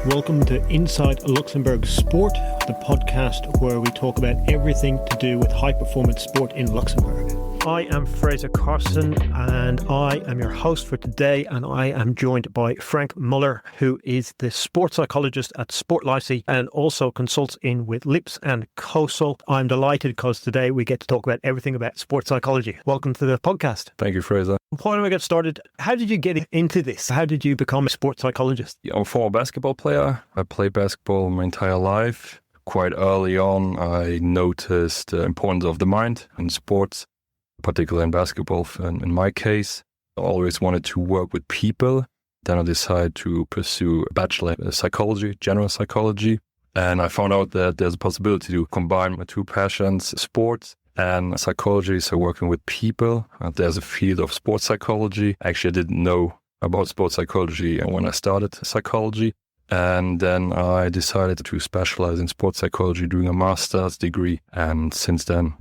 Welcome to Inside Luxembourg Sport, the podcast where we talk about everything to do with high performance sport in Luxembourg. I am Fraser Carson and I am your host for today, and I am joined by Frank Müller, who is the sports psychologist at Sport Lycée and also consults in with Lips and COSOL. I'm delighted because today we get to talk about everything about sports psychology. Welcome to the podcast. Thank you, Fraser. Why don't we get started? How did you get into this? How did you become a sports psychologist? I'm a former basketball player. I played basketball my entire life. Quite early on, I noticed the importance of the mind in sports, particularly in basketball. In my case, I always wanted to work with people. Then I decided to pursue a bachelor in psychology, general psychology. And I found out that there's a possibility to combine my two passions, sports and psychology, so working with people. There's a field of sports psychology. Actually, I didn't know about sports psychology when I started psychology. And then I decided to specialize in sports psychology, doing a master's degree. And since then,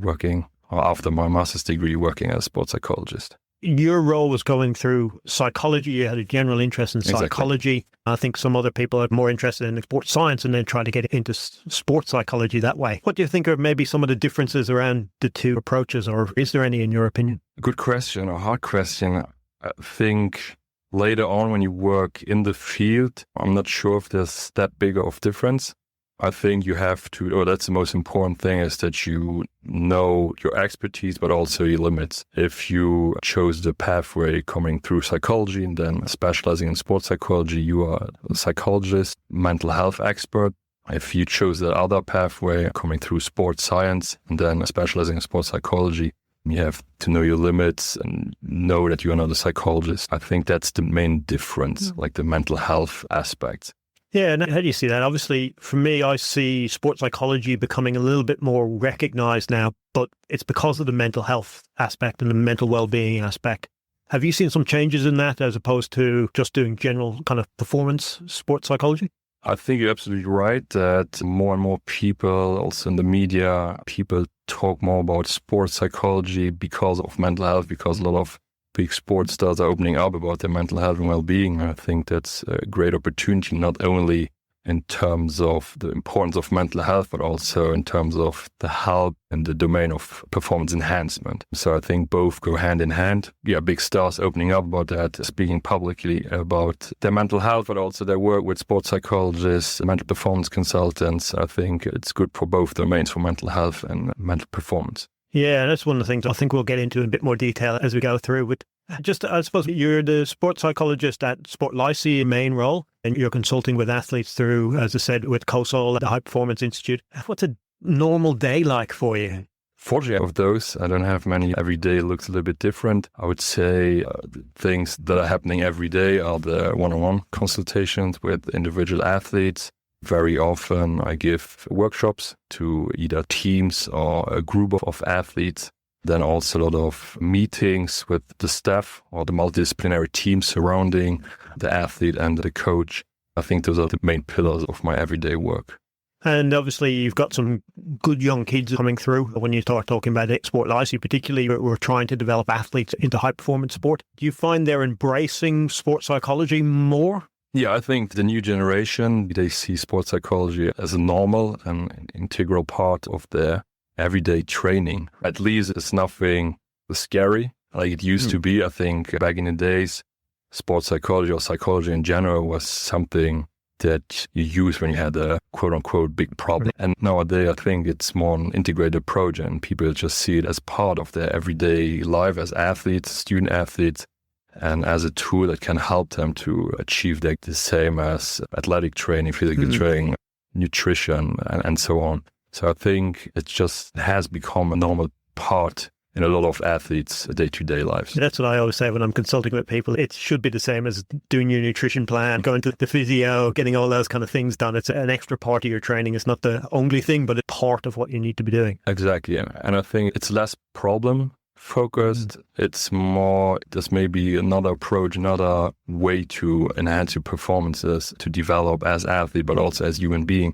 after my master's degree, working as a sports psychologist. Your role was going through psychology. You had a general interest in psychology. Exactly. I think some other people are more interested in sports science and then try to get into sports psychology that way. What do you think are maybe some of the differences around the two approaches, or is there any in your opinion? Good question, a hard question. I think later on when you work in the field, I'm not sure if there's that big of difference. I think you have to, that's the most important thing, is that you know your expertise, but also your limits. If you chose the pathway coming through psychology and then specializing in sports psychology, you are a psychologist, mental health expert. If you chose the other pathway coming through sports science and then specializing in sports psychology, you have to know your limits and know that you're not a psychologist. I think that's the main difference, like the mental health aspect. Yeah, and how do you see that? Obviously, for me, I see sports psychology becoming a little bit more recognized now, but it's because of the mental health aspect and the mental well-being aspect. Have you seen some changes in that as opposed to just doing general kind of performance sports psychology? I think you're absolutely right that more and more people, also in the media, people talk more about sports psychology because of mental health, because a lot of big sports stars are opening up about their mental health and well-being. I think that's a great opportunity, not only in terms of the importance of mental health, but also in terms of the help in the domain of performance enhancement. So I think both go hand in hand. Yeah, big stars opening up about that, speaking publicly about their mental health, but also their work with sports psychologists, mental performance consultants. I think it's good for both domains, for mental health and mental performance. Yeah, that's one of the things I think we'll get into in a bit more detail as we go through. But just, I suppose you're the sports psychologist at Sport Lycée, main role, and you're consulting with athletes through, as I said, with COSOL, the High Performance Institute. What's a normal day like for you? Fortunately, of those, I don't have many. Every day looks a little bit different. I would say things that are happening every day are the one-on-one consultations with individual athletes. Very often I give workshops to either teams or a group of athletes. Then also a lot of meetings with the staff or the multidisciplinary team surrounding the athlete and the coach. I think those are the main pillars of my everyday work. And obviously you've got some good young kids coming through. When you start talking about it, Sport Lycée particularly, we're trying to develop athletes into high performance sport. Do you find they're embracing sports psychology more? Yeah, I think the new generation, they see sports psychology as a normal and integral part of their everyday training. At least it's nothing scary like it used to be. I think back in the days, sports psychology or psychology in general was something that you used when you had a quote-unquote big problem. And nowadays, I think it's more an integrated approach and people just see it as part of their everyday life as athletes, student athletes, and as a tool that can help them to achieve the same as athletic training, physical training, nutrition, and so on. So I think it just has become a normal part in a lot of athletes' day-to-day lives. That's what I always say when I'm consulting with people. It should be the same as doing your nutrition plan, going to the physio, getting all those kind of things done. It's an extra part of your training. It's not the only thing, but it's part of what you need to be doing. Exactly. And I think it's less problem focused. It's more, there's maybe another approach, another way to enhance your performances, to develop as athlete, but also as human being.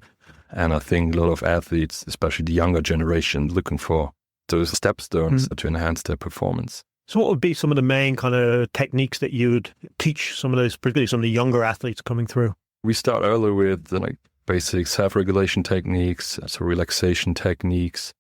And I think a lot of athletes, especially the younger generation, looking for those stepstones to enhance their performance. So what would be some of the main kind of techniques that you would teach some of those, particularly some of the younger athletes coming through? We start early with basic self-regulation techniques, so relaxation techniques.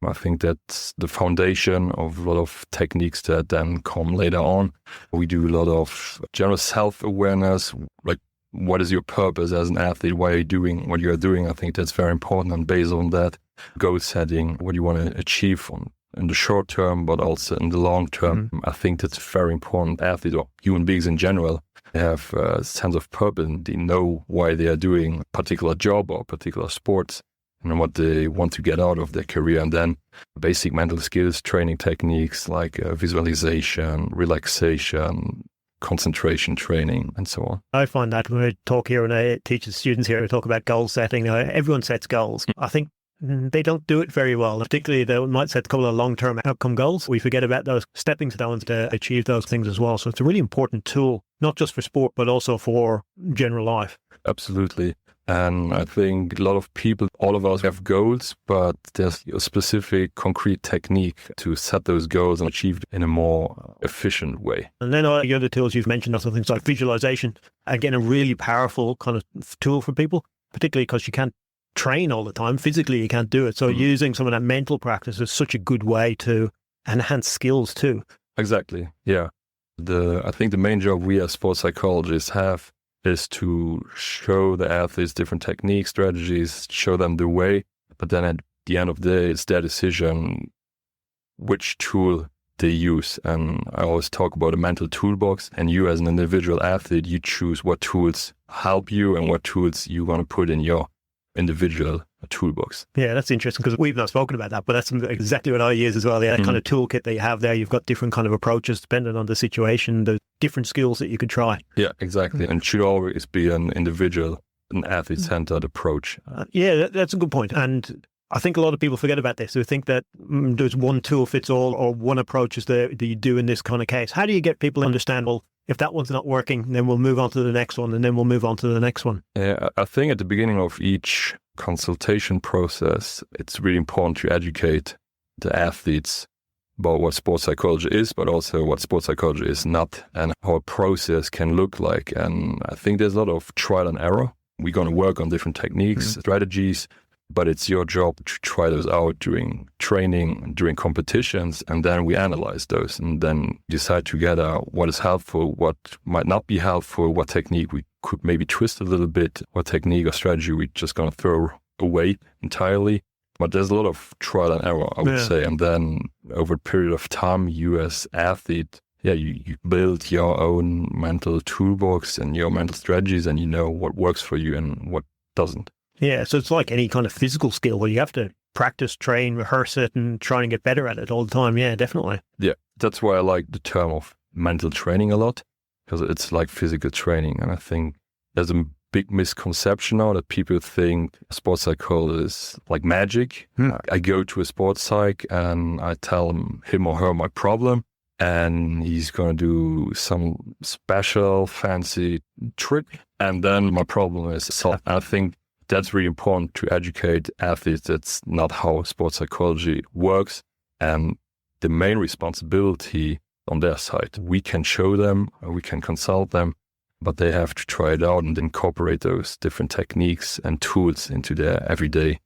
I think that's the foundation of a lot of techniques that then come later on. We do a lot of general self-awareness, like what is your purpose as an athlete? Why are you doing what you're doing? I think that's very important. And based on that, goal setting, what you want to achieve in the short term, but also in the long term. I think that's very important. Athletes or human beings in general, they have a sense of purpose and they know why they are doing a particular job or particular sports and what they want to get out of their career. And then basic mental skills, training techniques like visualization, relaxation, concentration training, and so on. I find that when I talk here and I teach the students here, I talk about goal setting. Everyone sets goals. I think they don't do it very well. Particularly, they might set a couple of long-term outcome goals. We forget about those stepping stones to achieve those things as well. So it's a really important tool, not just for sport, but also for general life. Absolutely. And I think a lot of people, all of us have goals, but there's a specific concrete technique to set those goals and achieve it in a more efficient way. And then the other tools you've mentioned are things like visualization. Again, a really powerful kind of tool for people, particularly because you can't train all the time. Physically, you can't do it. So using some of that mental practice is such a good way to enhance skills too. Exactly. Yeah. I think the main job we as sports psychologists have is to show the athletes different techniques, strategies, show them the way. But then at the end of the day, it's their decision which tool they use. And I always talk about a mental toolbox. And you as an individual athlete, you choose what tools help you and what tools you want to put in your individual toolbox. Yeah, that's interesting because we've not spoken about that, but that's exactly what I use as well. Yeah, that kind of toolkit that you have there, you've got different kind of approaches depending on the situation, the different skills that you could try. Yeah, exactly. And it should always be an individual, an athlete-centered approach. Yeah, that's a good point. And I think a lot of people forget about this. They think that there's one tool fits all or one approach is that you do in this kind of case. How do you get people to understand, well, if that one's not working, then we'll move on to the next one, and then we'll move on to the next one? Yeah, I think at the beginning of each consultation process, it's really important to educate the athletes about what sports psychology is, but also what sports psychology is not, and how a process can look like. And I think there's a lot of trial and error. We're going to work on different techniques, strategies, but it's your job to try those out during training, during competitions, and then we analyze those and then decide together what is helpful, what might not be helpful, what technique we could maybe twist a little bit, what technique or strategy we're just going to throw away entirely. But there's a lot of trial and error, I would say. And then over a period of time, you as athlete, you build your own mental toolbox and your mental strategies, and you know what works for you and what doesn't. Yeah, so it's like any kind of physical skill where you have to practice, train, rehearse it, and try and get better at it all the time. Yeah, definitely. Yeah, that's why I like the term of mental training a lot, because it's like physical training. And I think there's a big misconception now that people think sports psychology is like magic. I go to a sports psych and I tell him or her my problem, and he's going to do some special fancy trick, and then my problem is solved. I think that's really important to educate athletes. That's not how sports psychology works. And the main responsibility on their side, we can show them, we can consult them, but they have to try it out and incorporate those different techniques and tools into their everyday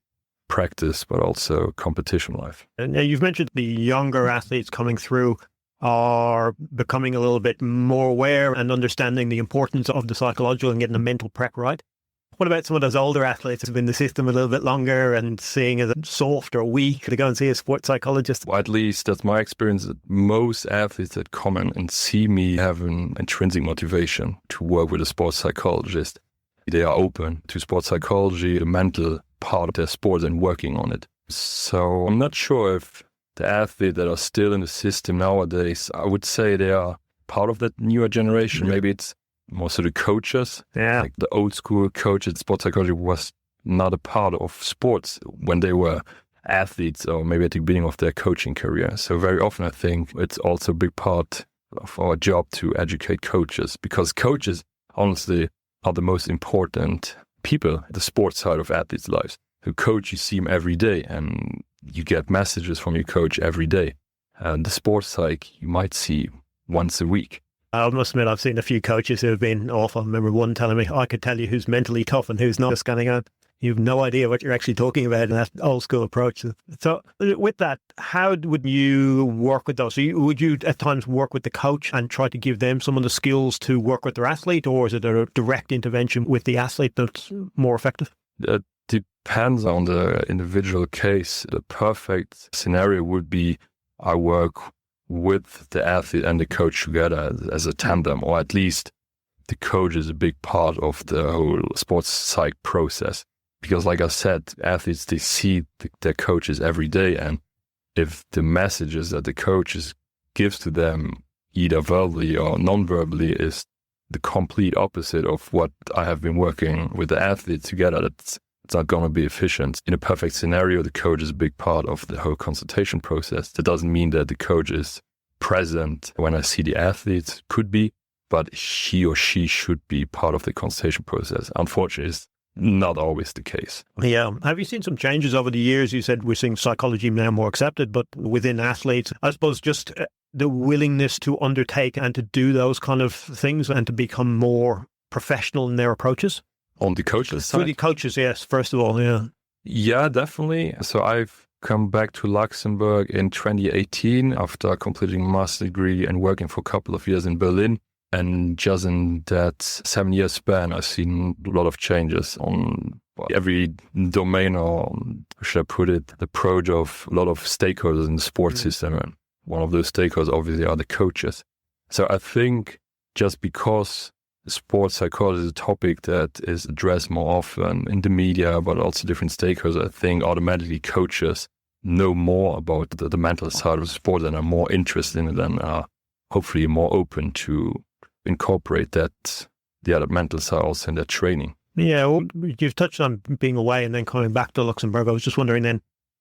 practice, but also competition life. And you've mentioned the younger athletes coming through are becoming a little bit more aware and understanding the importance of the psychological and getting the mental prep right. What about some of those older athletes who've been in the system a little bit longer and seeing as soft or weak to go and see a sports psychologist? Well, at least that's my experience, that most athletes that come in and see me have an intrinsic motivation to work with a sports psychologist. They are open to sports psychology, the mental part of their sport, and working on it. So I'm not sure if the athletes that are still in the system nowadays, I would say they are part of that newer generation. Maybe it's most of the coaches, like the old school coaches. Sports psychology was not a part of sports when they were athletes or maybe at the beginning of their coaching career. So very often I think it's also a big part of our job to educate coaches, because coaches honestly are the most important people, the sports side of athletes' lives. Who coach, you see them every day and you get messages from your coach every day. And the sports psych you might see once a week. I must admit, I've seen a few coaches who have been awful. I remember one telling me, I could tell you who's mentally tough and who's not. Just scanning out. You have no idea what you're actually talking about in that old school approach. So with that, how would you work with those? So would you at times work with the coach and try to give them some of the skills to work with their athlete, or is it a direct intervention with the athlete that's more effective? It depends on the individual case. The perfect scenario would be I work with the athlete and the coach together as a tandem, or at least the coach is a big part of the whole sports psych process. Because like I said, athletes, they see their coaches every day, and if the messages that the coaches gives to them, either verbally or non-verbally, is the complete opposite of what I have been working with the athlete together, it's not going to be efficient. In a perfect scenario, the coach is a big part of the whole consultation process. That doesn't mean that the coach is present when I see the athlete, could be, but he or she should be part of the consultation process. Unfortunately, it's not always the case. Yeah. Have you seen some changes over the years? You said we're seeing psychology now more accepted, but within athletes, I suppose just the willingness to undertake and to do those kind of things and to become more professional in their approaches? On the coaches side? For the coaches, yes, first of all, yeah. Yeah, definitely. So I've come back to Luxembourg in 2018 after completing a master's degree and working for a couple of years in Berlin. And just in that 7-year span, I've seen a lot of changes on every domain, or how should I put it, the approach of a lot of stakeholders in the sports system. And one of those stakeholders obviously are the coaches. So I think just because sports psychology is a topic that is addressed more often in the media, but also different stakeholders, I think automatically coaches know more about the mental side of sport and are more interested in it and are hopefully more open to incorporate that, the other mental side also in their training. Yeah, well, you've touched on being away and then coming back to Luxembourg. I was just wondering then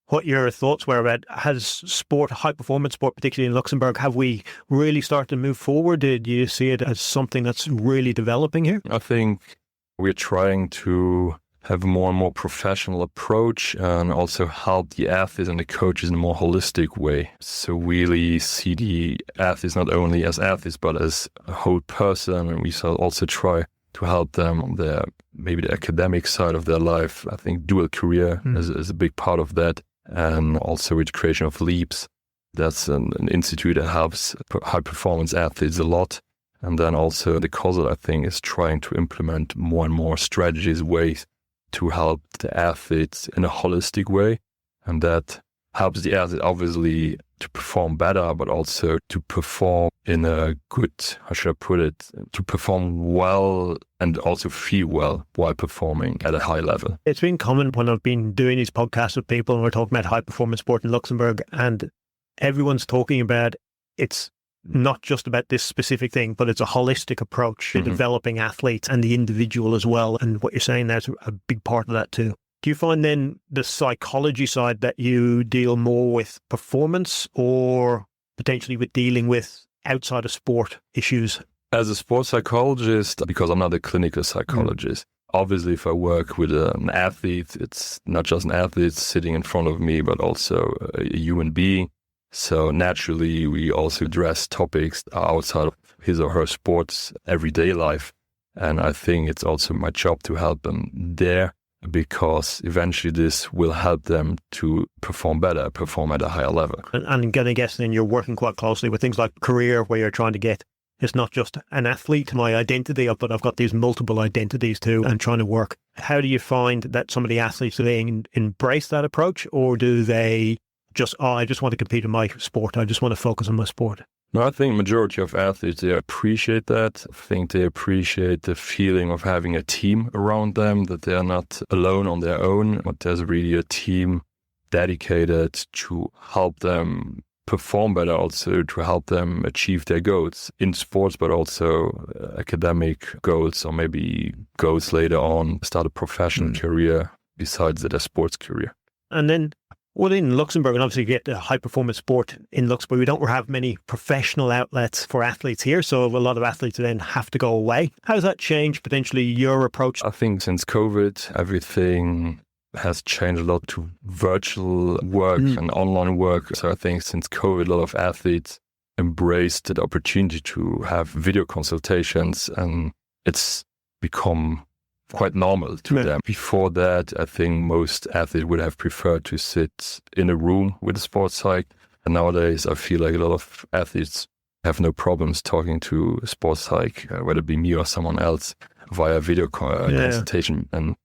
what your thoughts were about, has sport, high performance sport, particularly in Luxembourg, have we really started to move forward? Did you see it as something that's really developing here? I think we're trying to have a more and more professional approach and also help the athletes and the coaches in a more holistic way. So really see the athletes not only as athletes, but as a whole person. And we shall also try to help them on maybe the academic side of their life. I think dual career is a big part of that. And also with the creation of Leaps, that's an institute that helps high performance athletes a lot. And then also the COSL, I think, is trying to implement more and more strategies, ways to help the athletes in a holistic way. And that helps the athlete obviously to perform better, but also to perform in a good, how should I put it, to perform well and also feel well while performing at a high level. It's been common when I've been doing these podcasts with people and we're talking about high performance sport in Luxembourg, and everyone's talking about it's not just about this specific thing, but it's a holistic approach to developing athletes and the individual as well. And what you're saying there's a big part of that too. Do you find then the psychology side that you deal more with performance or potentially with dealing with outside of sport issues? As a sports psychologist, because I'm not a clinical psychologist, obviously if I work with an athlete, it's not just an athlete sitting in front of me, but also a human being. So naturally, we also address topics outside of his or her sports everyday life. And I think it's also my job to help them there, because eventually this will help them to perform better, perform at a higher level. And I'm going to guess then you're working quite closely with things like career, where you're trying to get, it's not just an athlete, my identity, but I've got these multiple identities too, and trying to work. How do you find that some of the athletes, do they embrace that approach, or do they just, I just want to compete in my sport, I just want to focus on my sport? No, I think majority of athletes, they appreciate that. I think they appreciate the feeling of having a team around them, that they are not alone on their own, but there's really a team dedicated to help them perform better, also to help them achieve their goals in sports, but also academic goals, or maybe goals later on, start a professional career besides their sports career. And then within Luxembourg, and obviously you get a high performance sport in Luxembourg, we don't have many professional outlets for athletes here, so a lot of athletes then have to go away. How does that change potentially your approach? I think since COVID, everything has changed a lot to virtual work and online work. So I think since COVID, a lot of athletes embraced the opportunity to have video consultations, and it's become quite normal to them. Before that, I think most athletes would have preferred to sit in a room with a sports psych. And nowadays, I feel like a lot of athletes have no problems talking to a sports psych, whether it be me or someone else, via video consultation. And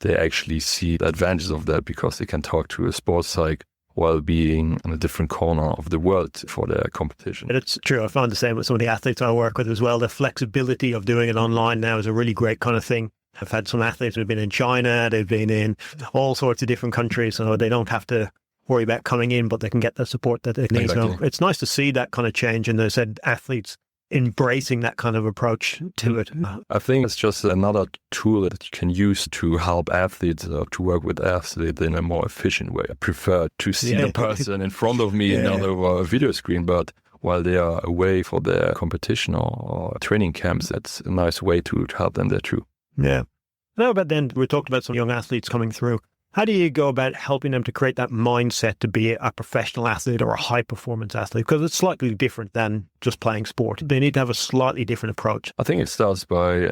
they actually see the advantages of that because they can talk to a sports psych while being in a different corner of the world for their competition. It's true. I found the same with some of the athletes I work with as well. The flexibility of doing it online now is a really great kind of thing. I've had some athletes who've been in China, they've been in all sorts of different countries, so they don't have to worry about coming in, but they can get the support that they need. Exactly. So it's nice to see that kind of change, and they said athletes embracing that kind of approach to it. I think it's just another tool that you can use to help athletes to work with athletes in a more efficient way. I prefer to see the person in front of me not over a video screen, but while they are away for their competition or training camps, that's a nice way to help them there too. Yeah. Now about then, we talked about some young athletes coming through. How do you go about helping them to create that mindset to be a professional athlete or a high-performance athlete? Because it's slightly different than just playing sport. They need to have a slightly different approach. I think it starts by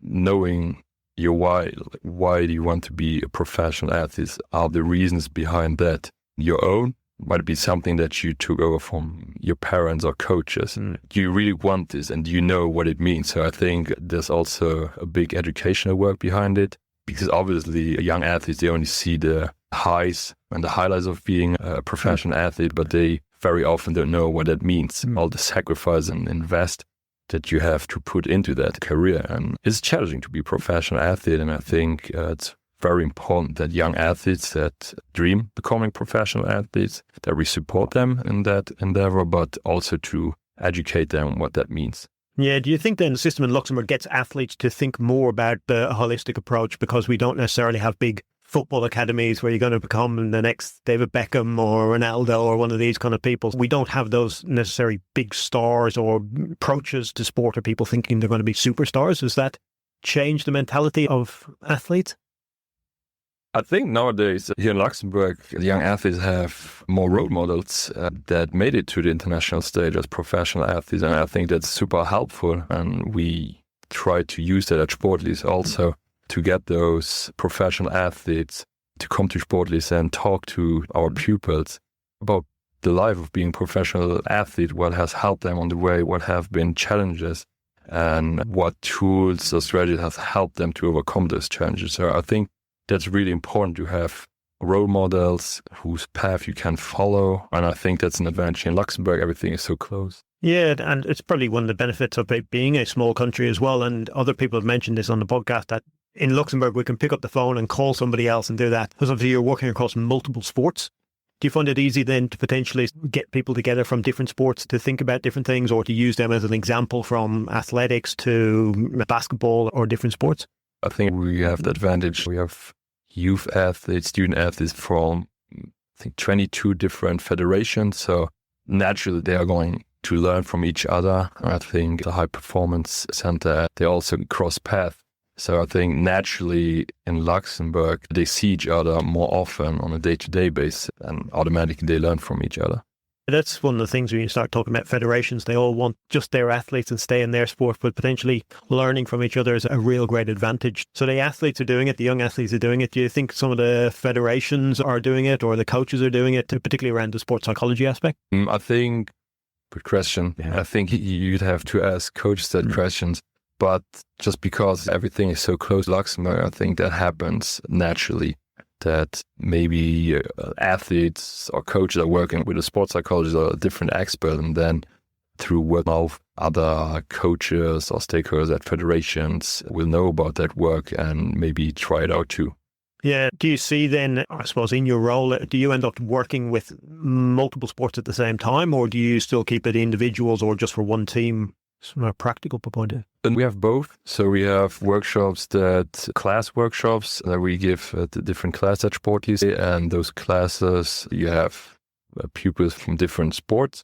knowing your why. Why do you want to be a professional athlete? Are the reasons behind that your own? Might it be something that you took over from your parents or coaches? Do you really want this and do you know what it means? So I think there's also a big educational work behind it. Because obviously young athletes, they only see the highs and the highlights of being a professional athlete, but they very often don't know what that means, all the sacrifice and invest that you have to put into that career. And it's challenging to be a professional athlete, and I think it's very important that young athletes that dream becoming professional athletes, that we support them in that endeavor, but also to educate them what that means. Yeah, do you think then the system in Luxembourg gets athletes to think more about the holistic approach, because we don't necessarily have big football academies where you're going to become the next David Beckham or Ronaldo or one of these kind of people? We don't have those necessary big stars or approaches to sport or people thinking they're going to be superstars. Does that change the mentality of athletes? I think nowadays here in Luxembourg, the young athletes have more role models that made it to the international stage as professional athletes. And I think that's super helpful. And we try to use that at Sportlis also to get those professional athletes to come to Sportlis and talk to our pupils about the life of being a professional athlete, what has helped them on the way, what have been challenges, and what tools or strategies have helped them to overcome those challenges. So I think that's really important to have role models whose path you can follow. And I think that's an advantage in Luxembourg. Everything is so close. Yeah, and it's probably one of the benefits of it being a small country as well. And other people have mentioned this on the podcast, that in Luxembourg, we can pick up the phone and call somebody else and do that. Because obviously you're working across multiple sports. Do you find it easy then to potentially get people together from different sports to think about different things, or to use them as an example from athletics to basketball or different sports? I think we have the advantage. We have youth athletes, student athletes from, I think, 22 different federations. So naturally, they are going to learn from each other. I think the High Performance Center, they also cross paths. So I think naturally in Luxembourg, they see each other more often on a day-to-day basis, and automatically they learn from each other. That's one of the things when you start talking about federations, they all want just their athletes and stay in their sport, but potentially learning from each other is a real great advantage. So the athletes are doing it, the young athletes are doing it. Do you think some of the federations are doing it, or the coaches are doing it, particularly around the sports psychology aspect? I think, good question. Yeah. I think you'd have to ask coaches that questions. But just because everything is so close to Luxembourg, I think that happens naturally. That maybe athletes or coaches are working with a sports psychologist or a different expert, and then through word of mouth, other coaches or stakeholders at federations will know about that work and maybe try it out too. Yeah. Do you see then, I suppose, in your role, do you end up working with multiple sports at the same time, or do you still keep it individuals or just for one team? From a practical point of view. And we have both. So we have class workshops that we give at the different classes at Sportlis. And those classes, you have pupils from different sports.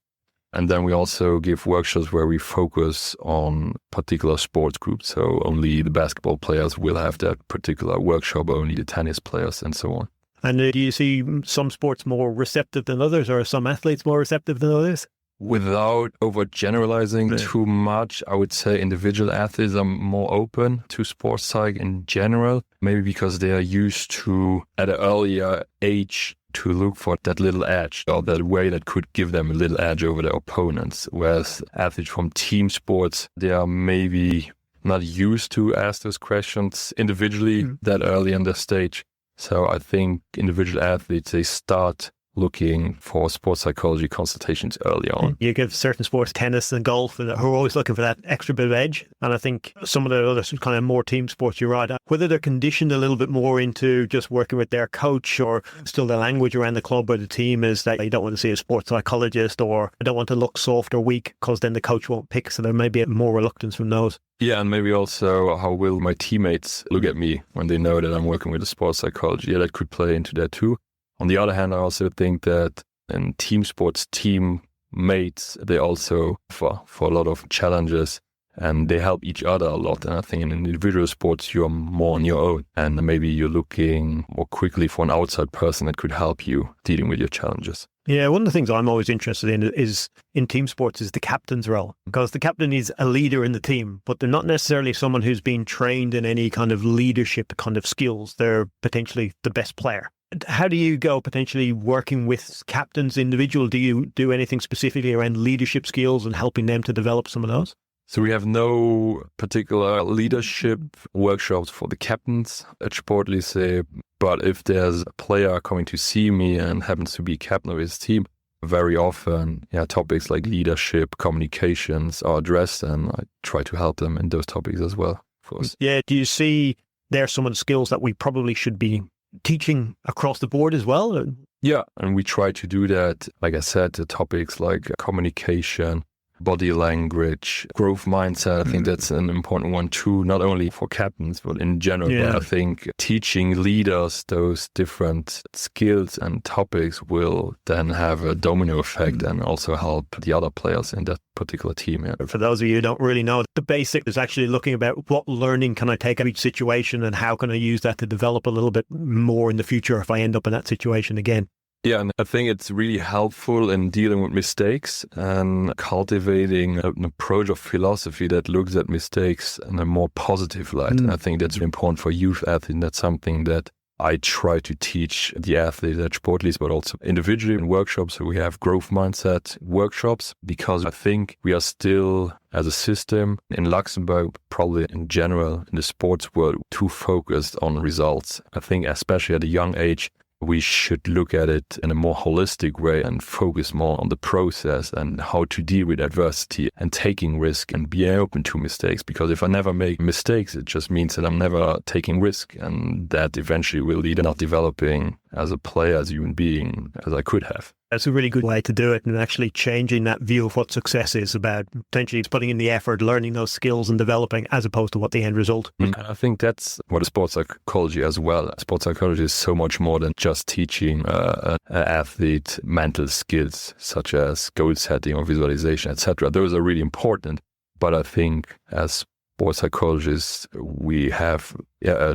And then we also give workshops where we focus on particular sports groups. So only the basketball players will have that particular workshop, only the tennis players, and so on. And do you see some sports more receptive than others, or some athletes more receptive than others? Without overgeneralizing too much, I would say individual athletes are more open to sports psych in general, maybe because they are used to, at an earlier age, to look for that little edge or that way that could give them a little edge over their opponents. Whereas athletes from team sports, they are maybe not used to ask those questions individually that early in their stage. So I think individual athletes, they start looking for sports psychology consultations early on. You give certain sports, tennis and golf, and who are always looking for that extra bit of edge. And I think some of the other kind of more team sports, you're right, whether they're conditioned a little bit more into just working with their coach, or still the language around the club or the team is that you don't want to see a sports psychologist, or I don't want to look soft or weak because then the coach won't pick. So there may be more reluctance from those. Yeah, and maybe also how will my teammates look at me when they know that I'm working with a sports psychologist? Yeah, that could play into that too. On the other hand, I also think that in team sports, teammates, they also for a lot of challenges and they help each other a lot. And I think in individual sports, you're more on your own and maybe you're looking more quickly for an outside person that could help you dealing with your challenges. Yeah, one of the things I'm always interested in is in team sports is the captain's role, because the captain is a leader in the team, but they're not necessarily someone who's been trained in any kind of leadership kind of skills. They're potentially the best player. How do you go potentially working with captains individual? Do you do anything specifically around leadership skills and helping them to develop some of those? So we have no particular leadership workshops for the captains at Sport Lycée, but if there's a player coming to see me and happens to be captain of his team, very often topics like leadership, communications are addressed, and I try to help them in those topics as well, of course. Yeah, do you see there's some of the skills that we probably should be teaching across the board as well? Yeah, and we try to do that. Like I said, the topics like communication, body language, growth mindset, I think that's an important one too, not only for captains, but in general. Yeah. But I think teaching leaders those different skills and topics will then have a domino effect and also help the other players in that particular team. Yeah. For those of you who don't really know, the basic is actually looking about what learning can I take out of each situation and how can I use that to develop a little bit more in the future if I end up in that situation again. Yeah, and I think it's really helpful in dealing with mistakes and cultivating an approach of philosophy that looks at mistakes in a more positive light. And I think that's really important for youth athletes. That's something that I try to teach the athletes at Sport Lycée, but also individually in workshops. So we have growth mindset workshops, because I think we are still, as a system in Luxembourg, probably in general in the sports world, too focused on results. I think especially at a young age, we should look at it in a more holistic way and focus more on the process and how to deal with adversity and taking risk and being open to mistakes. Because if I never make mistakes, it just means that I'm never taking risk, and that eventually will lead to not developing as a player, as a human being, as I could have. That's a really good way to do it, and actually changing that view of what success is about. Potentially it's putting in the effort, learning those skills and developing, as opposed to what the end result. And I think that's what sports psychology as well. Sports psychology is so much more than just teaching an athlete mental skills such as goal setting or visualization, etc. Those are really important. But I think as sports psychologists, we have a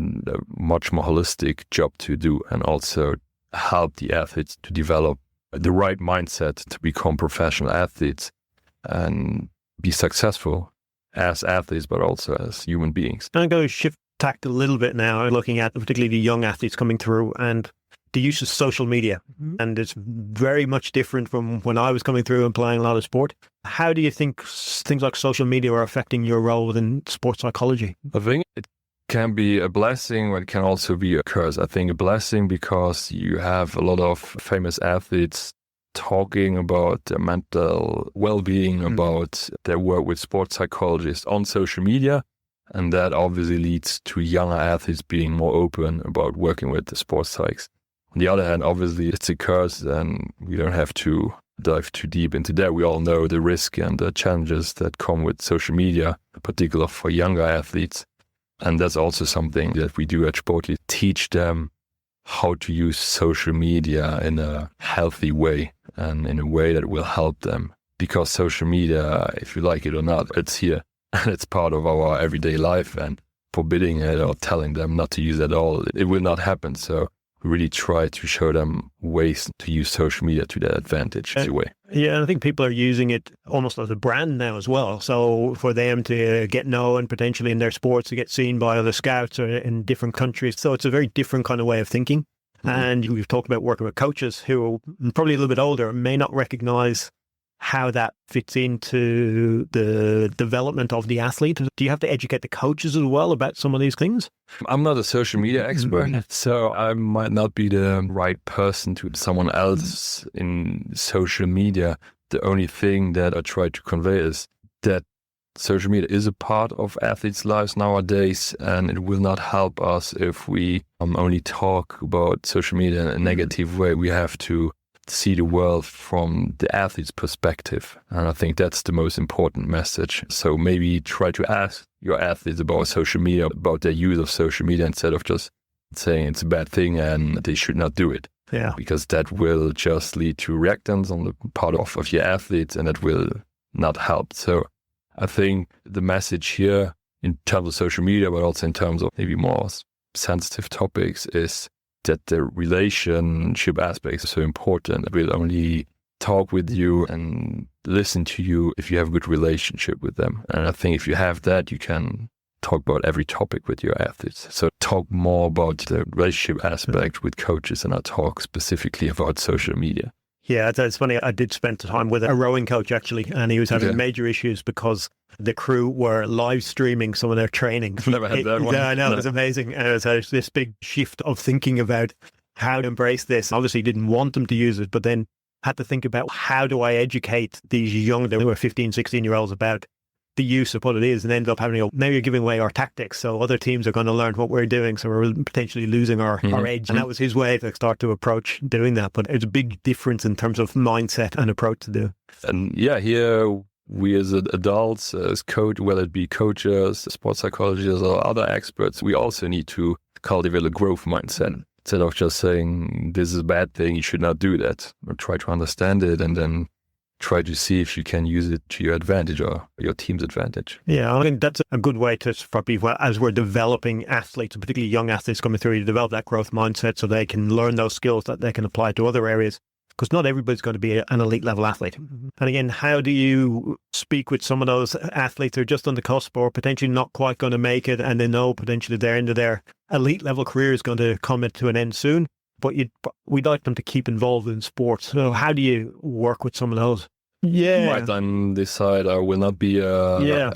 much more holistic job to do, and also help the athletes to develop the right mindset to become professional athletes and be successful as athletes, but also as human beings. I'm going to shift tact a little bit now, looking at particularly the young athletes coming through and the use of social media. And it's very much different from when I was coming through and playing a lot of sport. How do you think things like social media are affecting your role within sports psychology? I think it can be a blessing, but it can also be a curse. I think a blessing because you have a lot of famous athletes talking about their mental well-being, about their work with sports psychologists on social media. And that obviously leads to younger athletes being more open about working with the sports psychs. On the other hand, obviously it's a curse, and we don't have to dive too deep into that. We all know the risk and the challenges that come with social media, in particular for younger athletes. And that's also something that we do at Sportly, teach them how to use social media in a healthy way and in a way that will help them. Because social media, if you like it or not, it's here and it's part of our everyday life, and forbidding it or telling them not to use it at all, it will not happen. So we really try to show them ways to use social media to their advantage in a way. Yeah, and I think people are using it almost as a brand now as well. So for them to get known potentially in their sports, to get seen by other scouts or in different countries. So it's a very different kind of way of thinking. And we've talked about working with coaches who are probably a little bit older and may not recognize how that fits into the development of the athlete. Do you have to educate the coaches as well about some of these things? I'm not a social media expert, so I might not be the right person to someone else in social media. The only thing that I try to convey is that social media is a part of athletes' lives nowadays, and it will not help us if we only talk about social media in a negative way. We have to see the world from the athlete's perspective. And I think that's the most important message. So maybe try to ask your athletes about social media, about their use of social media, instead of just saying it's a bad thing and they should not do it. Yeah. Because that will just lead to reactions on the part of your athletes, and that will not help. So I think the message here in terms of social media, but also in terms of maybe more sensitive topics, is that the relationship aspect is so important. We'll only talk with you and listen to you if you have a good relationship with them. And I think if you have that, you can talk about every topic with your athletes. So talk more about the relationship aspect with coaches, and not talk specifically about social media. Yeah, it's funny. I did spend time with a rowing coach actually, and he was having major issues because the crew were live streaming some of their training. Never had that one. Yeah, I know. No. It was amazing. And it was this big shift of thinking about how to embrace this. Obviously didn't want them to use it, but then had to think about how do I educate these young, they were 15, 16-year-olds about the use of what it is, and ended up having, now you're giving away our tactics, so other teams are going to learn what we're doing, so we're potentially losing our edge. And that was his way to start to approach doing that. But it's a big difference in terms of mindset and approach to do. And yeah, here we as adults, as coach, whether it be coaches, sports psychologists, or other experts, we also need to cultivate a growth mindset. Instead of just saying, this is a bad thing, you should not do that. Or try to understand it and then try to see if you can use it to your advantage or your team's advantage. Yeah, I think that's a good way to probably, as we're developing athletes, particularly young athletes coming through, to develop that growth mindset so they can learn those skills that they can apply to other areas. Because not everybody's going to be an elite level athlete. And again, how do you speak with some of those athletes who are just on the cusp or potentially not quite going to make it, and they know potentially their end of their elite level career is going to come to an end soon, but we'd like them to keep involved in sports. So how do you work with some of those? Yeah. Might then decide I will not be a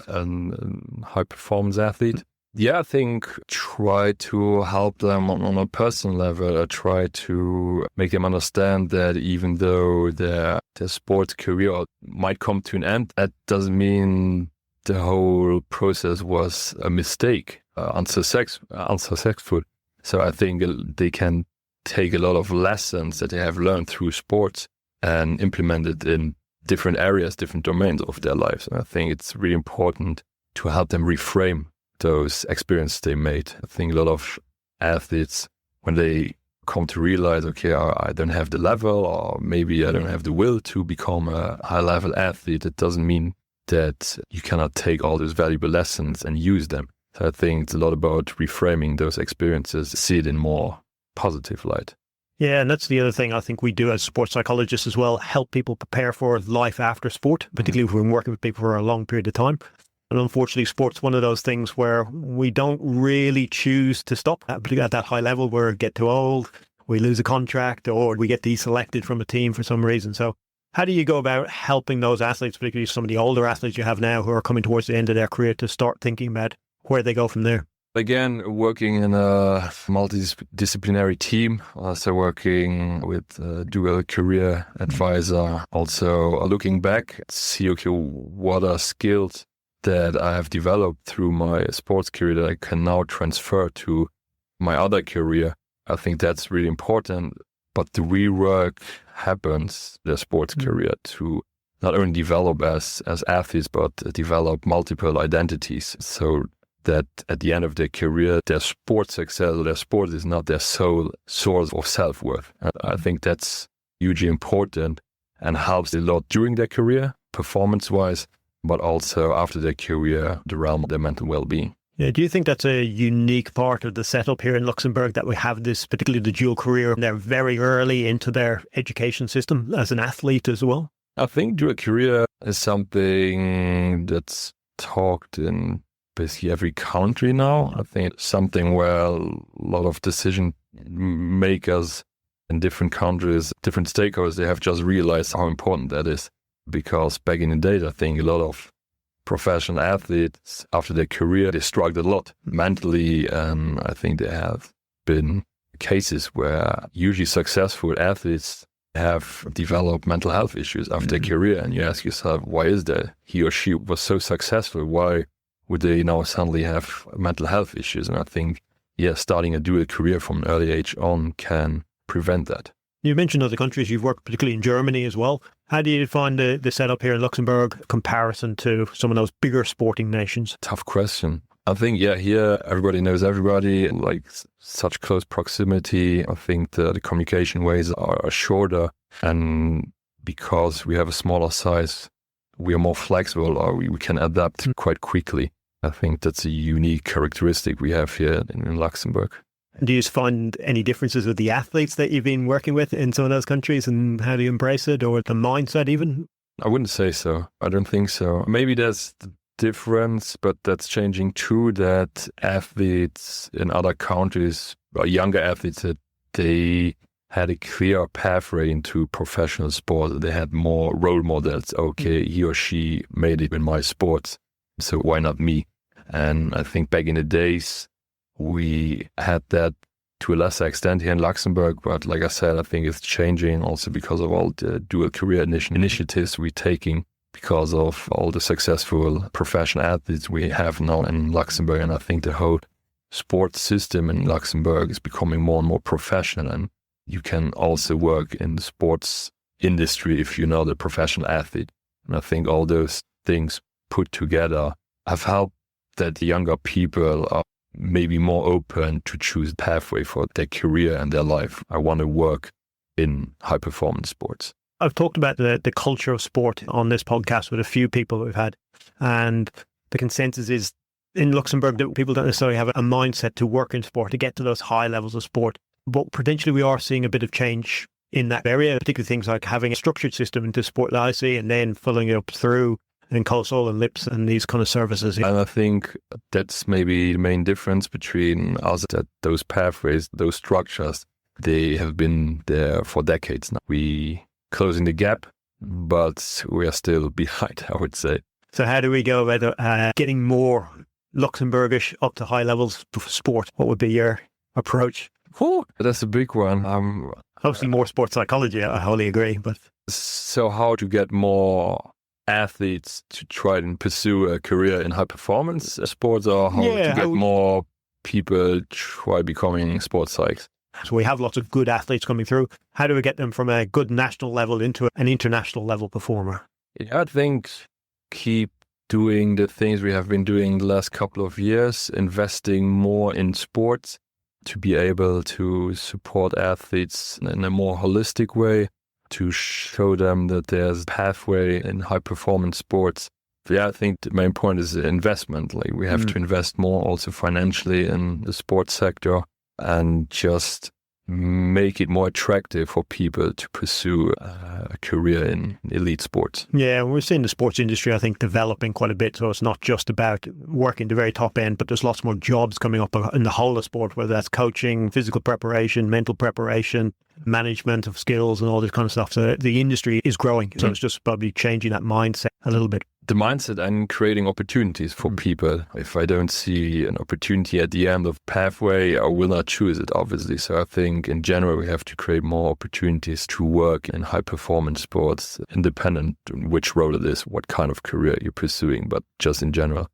high performance athlete. Yeah, I think try to help them on a personal level. I try to make them understand that even though their sports career might come to an end, that doesn't mean the whole process was a mistake, unsuccessful. So I think they can take a lot of lessons that they have learned through sports and implement it in different areas, different domains of their lives. And I think it's really important to help them reframe those experiences they made. I think a lot of athletes, when they come to realize, okay, I don't have the level, or maybe I don't have the will to become a high-level athlete, it doesn't mean that you cannot take all those valuable lessons and use them. So I think it's a lot about reframing those experiences, see it in more positive light. Yeah, and that's the other thing I think we do as sports psychologists as well, help people prepare for life after sport, particularly if we're working with people for a long period of time. And unfortunately, sport's one of those things where we don't really choose to stop, particularly at that high level where we get too old, we lose a contract, or we get deselected from a team for some reason. So how do you go about helping those athletes, particularly some of the older athletes you have now who are coming towards the end of their career, to start thinking about where they go from there? Again, working in a multidisciplinary team, also working with a dual career advisor, also looking back, see, okay, what are skills that I have developed through my sports career that I can now transfer to my other career. I think that's really important. But the rework happens in the sports career to not only develop as athletes, but develop multiple identities. So that at the end of their career, their sports success or their sport is not their sole source of self-worth. And I think that's hugely important and helps a lot during their career, performance-wise, but also after their career, the realm of their mental well-being. Yeah, do you think that's a unique part of the setup here in Luxembourg, that we have this, particularly the dual career, and they're very early into their education system as an athlete as well? I think dual career is something that's talked in basically every country now. I think it's something where a lot of decision makers in different countries, different stakeholders, they have just realized how important that is. Because back in the day, I think a lot of professional athletes, after their career, they struggled a lot mentally. I think there have been cases where usually successful athletes have developed mental health issues after their career. And you ask yourself, why is that? He or she was so successful. Why would they now suddenly have mental health issues? And I think, starting a dual career from an early age on can prevent that. You mentioned other countries. You've worked particularly in Germany as well. How do you find the setup here in Luxembourg comparison to some of those bigger sporting nations? Tough question. I think, here everybody knows everybody, like such close proximity. I think the communication ways are shorter. And because we have a smaller size, we are more flexible, or we can adapt quite quickly. I think that's a unique characteristic we have here in Luxembourg. Do you find any differences with the athletes that you've been working with in some of those countries, and how do you embrace it, or the mindset even? I wouldn't say so. I don't think so. Maybe there's the difference, but that's changing too, that athletes in other countries, or younger athletes, that they had a clear pathway into professional sport. They had more role models. Okay, he or she made it in my sport, so why not me? And I think back in the days, we had that to a lesser extent here in Luxembourg, but like I said, I think it's changing also because of all the dual career initiatives we're taking, because of all the successful professional athletes we have now in Luxembourg. And I think the whole sports system in Luxembourg is becoming more and more professional, and you can also work in the sports industry if you're not a professional athlete. And I think all those things put together have helped that the younger people are maybe more open to choose a pathway for their career and their life. I want to work in high performance sports. I've talked about the culture of sport on this podcast with a few people we've had, and the consensus is in Luxembourg that people don't necessarily have a mindset to work in sport, to get to those high levels of sport. But potentially we are seeing a bit of change in that area, particularly things like having a structured system into sport that I see, and then following it up through and Colsol and Lips and these kind of services. And I think that's maybe the main difference between us, that those pathways, those structures, they have been there for decades now. We closing the gap, but we are still behind, I would say. So how do we go about getting more Luxembourgish up to high levels of sport? What would be your approach? Oh, that's a big one. Obviously more sports psychology, I wholly agree. But so how to get more athletes to try and pursue a career in high performance sports, or how to get more people try becoming sports psychs? So we have lots of good athletes coming through. How do we get them from a good national level into an international level performer? Yeah, I think keep doing the things we have been doing the last couple of years, investing more in sports to be able to support athletes in a more holistic way, to show them that there's a pathway in high performance sports. I think the main point is investment. Like we have to invest more also financially in the sports sector, and just make it more attractive for people to pursue a career in elite sports. Yeah, we're seeing the sports industry, I think, developing quite a bit. So it's not just about working the very top end, but there's lots more jobs coming up in the whole of sport, whether that's coaching, physical preparation, mental preparation, management of skills and all this kind of stuff. So the industry is growing. So it's just probably changing that mindset a little bit. The mindset and creating opportunities for people. If I don't see an opportunity at the end of pathway, I will not choose it, obviously. So I think in general, we have to create more opportunities to work in high performance sports, independent which role it is, what kind of career you're pursuing, but just in general,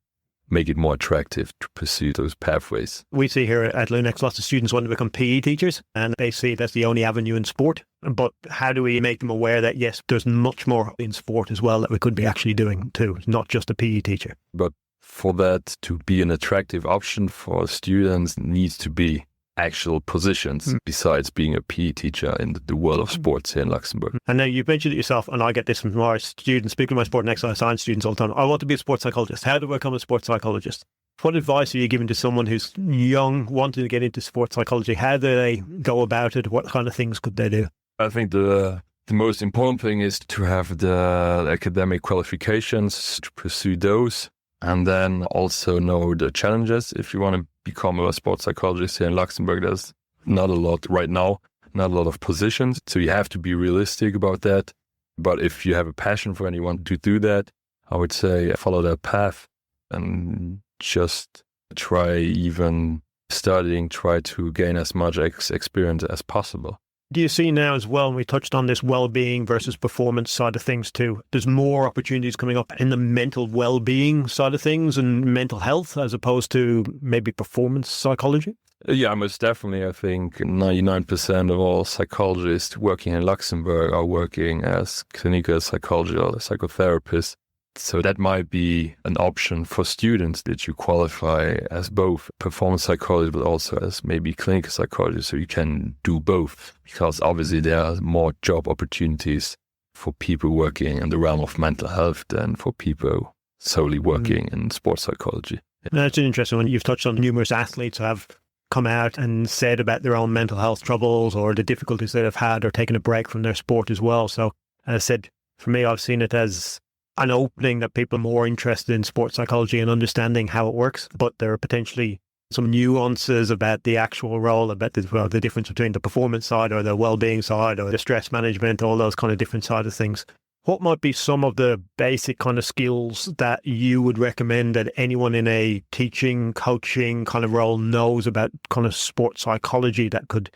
make it more attractive to pursue those pathways. We see here at Lunex lots of students want to become PE teachers, and they see that's the only avenue in sport. But how do we make them aware that, yes, there's much more in sport as well that we could be actually doing too, not just a PE teacher? But for that to be an attractive option for students, needs to be actual positions besides being a PE teacher in the world of sports here in Luxembourg. And now you mentioned it yourself, and I get this from our students, speaking to my sport and exercise science students all the time. I want to be a sports psychologist. How do I become a sports psychologist? What advice are you giving to someone who's young, wanting to get into sports psychology? How do they go about it? What kind of things could they do? I think the most important thing is to have the academic qualifications, to pursue those, and then also know the challenges. If you want to become a sports psychologist here in Luxembourg, there's not a lot right now, not a lot of positions. So you have to be realistic about that. But if you have a passion for anyone to do that, I would say follow that path and just try even studying, try to gain as much experience as possible. Do you see now as well, and we touched on this well-being versus performance side of things too, there's more opportunities coming up in the mental well-being side of things and mental health as opposed to maybe performance psychology? Yeah, most definitely. I think 99% of all psychologists working in Luxembourg are working as clinical psychologists or psychotherapists. So that might be an option for students that you qualify as both performance psychology, but also as maybe clinical psychology. So you can do both, because obviously there are more job opportunities for people working in the realm of mental health than for people solely working in sports psychology. That's an interesting one. You've touched on numerous athletes who have come out and said about their own mental health troubles or the difficulties they've had or taken a break from their sport as well. So as I said, for me, I've seen it as an opening that people are more interested in sports psychology and understanding how it works, but there are potentially some nuances about the actual role, about the difference between the performance side or the well-being side or the stress management, all those kind of different side of things. What might be some of the basic kind of skills that you would recommend that anyone in a teaching, coaching kind of role knows about kind of sports psychology that could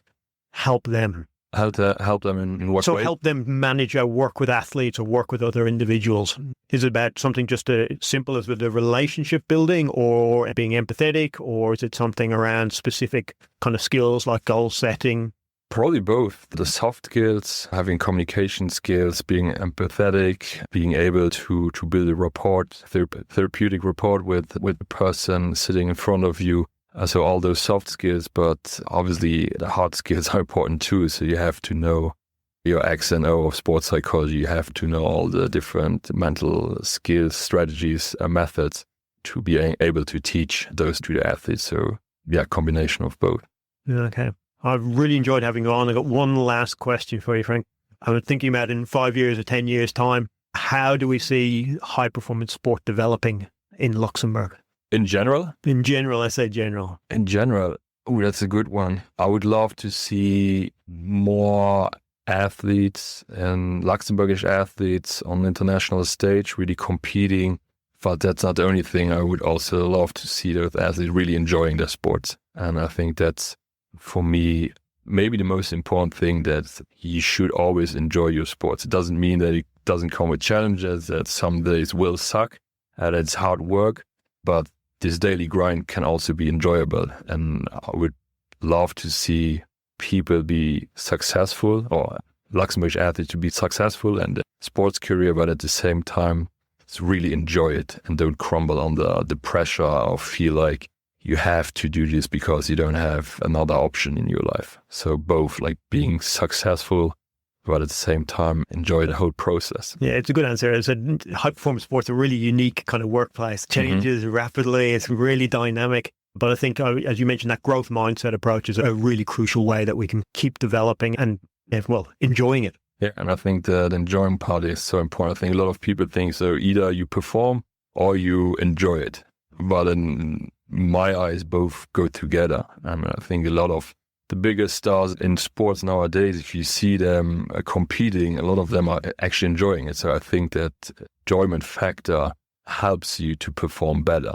help them? Help them in what way? So help them manage or work with athletes or work with other individuals. Is it about something just as simple as with the relationship building or being empathetic, or is it something around specific kind of skills like goal setting? Probably both. The soft skills, having communication skills, being empathetic, being able to build a rapport, therapeutic rapport with the person sitting in front of you. So all those soft skills, but obviously the hard skills are important too. So you have to know your X and O of sports psychology. You have to know all the different mental skills, strategies, methods to be able to teach those to the athletes. So yeah, combination of both. Okay. I've really enjoyed having you on. I got one last question for you, Frank. I'm thinking about in 5 years or 10 years' time, how do we see high performance sport developing in Luxembourg? In general? In general, I say general. In general, that's a good one. I would love to see more athletes and Luxembourgish athletes on the international stage really competing. But that's not the only thing. I would also love to see those athletes really enjoying their sports. And I think that's, for me, maybe the most important thing, that you should always enjoy your sports. It doesn't mean that it doesn't come with challenges, that some days will suck, that it's hard work. But this daily grind can also be enjoyable. And I would love to see people be successful, or Luxembourgish athletes to be successful in the sports career, but at the same time, really enjoy it and don't crumble under the pressure or feel like you have to do this because you don't have another option in your life. So both, like being successful, but at the same time, enjoy the whole process. Yeah, it's a good answer. As I said, high performance sports are a really unique kind of workplace. Changes rapidly. It's really dynamic. But I think, as you mentioned, that growth mindset approach is a really crucial way that we can keep developing and, well, enjoying it. Yeah, and I think the enjoying part is so important. I think a lot of people think so either you perform or you enjoy it. But in my eyes, both go together. And I think a lot of the biggest stars in sports nowadays, if you see them competing, a lot of them are actually enjoying it. So I think that enjoyment factor helps you to perform better.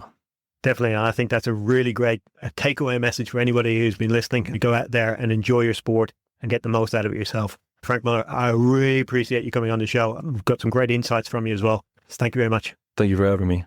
Definitely. And I think that's a really great takeaway message for anybody who's been listening. Go out there and enjoy your sport and get the most out of it yourself. Frank Müller, I really appreciate you coming on the show. I've got some great insights from you as well. So thank you very much. Thank you for having me.